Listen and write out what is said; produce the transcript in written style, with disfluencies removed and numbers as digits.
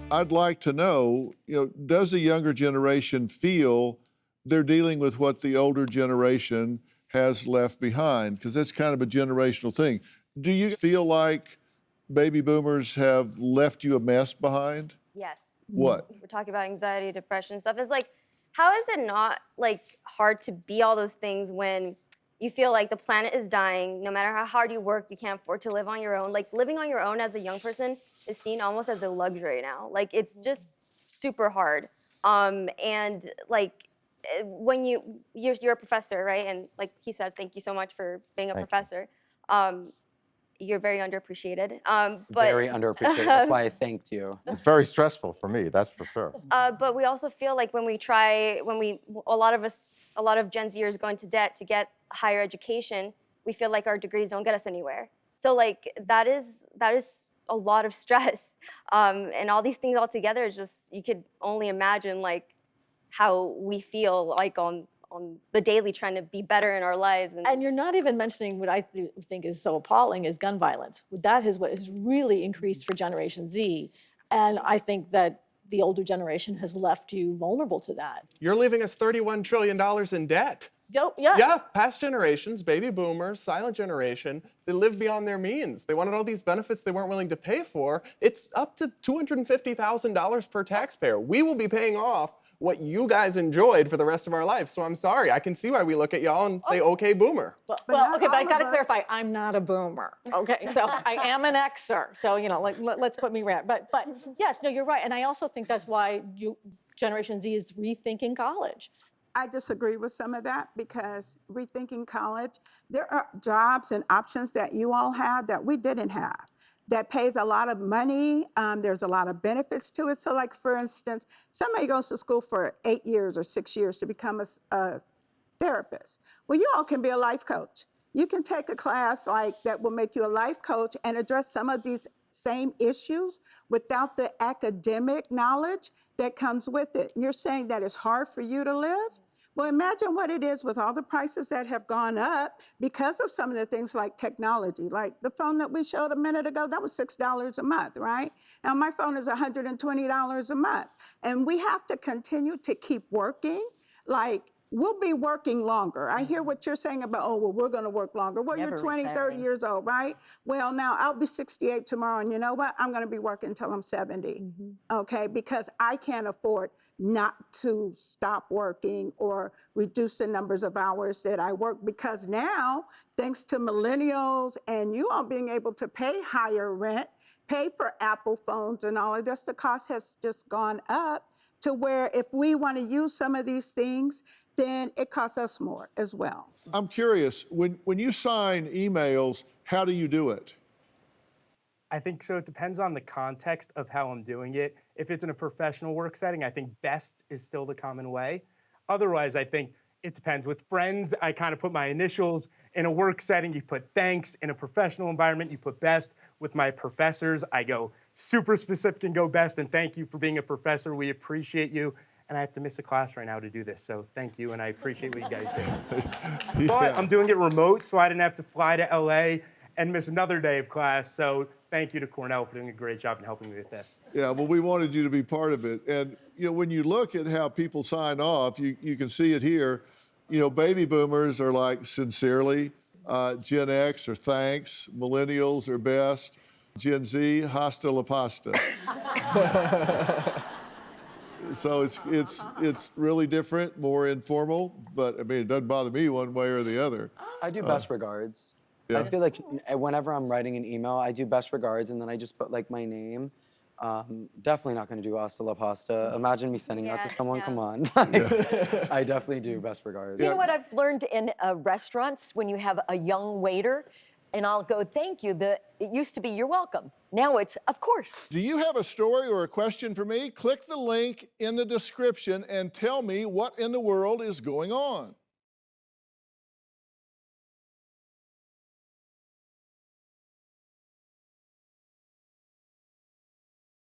I'd like to know, does the younger generation feel they're dealing with what the older generation has left behind? Because that's kind of a generational thing. Do you feel like baby boomers have left you a mess behind? Yes. What? We're talking about anxiety, depression, stuff. It's like, how is it not like hard to be all those things when you feel like the planet is dying? No matter how hard you work, you can't afford to live on your own. Like living on your own as a young person is seen almost as a luxury now. Like it's just super hard. And like when you're a professor, right? And like he said, thank you so much for being a professor. You're very underappreciated. Very underappreciated. That's why I thanked you. It's very stressful for me, that's for sure. But we also feel like a lot of Gen Zers go into debt to get higher education, we feel like our degrees don't get us anywhere. So like that is a lot of stress. And all these things all together is just, you could only imagine like how we feel like on the daily trying to be better in our lives. And you're not even mentioning what I think is so appalling is gun violence. That is what has really increased for Generation Z. And I think that the older generation has left you vulnerable to that. You're leaving us $31 trillion in debt. Yeah. Yeah, past generations, baby boomers, silent generation, they lived beyond their means. They wanted all these benefits they weren't willing to pay for. It's up to $250,000 per taxpayer. We will be paying off what you guys enjoyed for the rest of our life. So I'm sorry, I can see why we look at y'all and say, okay, boomer. Well, okay, but I gotta clarify, I'm not a boomer, okay? So I am an Xer, so, let's put me right. But yes, no, you're right. And I also think that's why Generation Z is rethinking college. I disagree with some of that because rethinking college, there are jobs and options that you all have that we didn't have. That pays a lot of money. There's a lot of benefits to it. So like, for instance, somebody goes to school for 8 years or 6 years to become a therapist. Well, you all can be a life coach. You can take a class like that will make you a life coach and address some of these same issues without the academic knowledge that comes with it. And you're saying that it's hard for you to live? Well, imagine what it is with all the prices that have gone up because of some of the things like technology. Like the phone that we showed a minute ago, that was $6 a month, right? Now my phone is $120 a month. And we have to continue to keep working. Like, we'll be working longer. I hear what you're saying about, oh, well, we're gonna work longer. Well, you're 20, 30 years old, right? Well, now I'll be 68 tomorrow, and you know what? I'm gonna be working until I'm 70, okay? Because I can't afford not to stop working or reduce the numbers of hours that I work, because now, thanks to millennials and you all being able to pay higher rent, pay for Apple phones and all of this, the cost has just gone up to where if we want to use some of these things, then it costs us more as well. I'm curious, when you sign emails, how do you do it? I think so. It depends on the context of how I'm doing it. If it's in a professional work setting, I think best is still the common way. Otherwise, I think it depends. With friends, I kind of put my initials. In a work setting, you put thanks. In a professional environment, you put best. With my professors, I go super specific and go best, and thank you for being a professor. We appreciate you. And I have to miss a class right now to do this, so thank you, and I appreciate what you guys do. But I'm doing it remote, so I didn't have to fly to LA and miss another day of class, so thank you to Cornell for doing a great job in helping me with this. Yeah, well, we wanted you to be part of it. And, when you look at how people sign off, you can see it here. Baby boomers are like sincerely, Gen X are thanks, millennials are best, Gen Z, hasta la pasta. So it's really different, more informal, but I mean, it doesn't bother me one way or the other. I do best regards. Yeah. I feel like whenever I'm writing an email, I do best regards, and then I just put like my name. Definitely not gonna do hasta la pasta. Imagine me sending that to someone, come on. I definitely do best regards. You know what I've learned in restaurants, when you have a young waiter, and I'll go, thank you. It used to be, you're welcome. Now it's, of course. Do you have a story or a question for me? Click the link in the description and tell me what in the world is going on.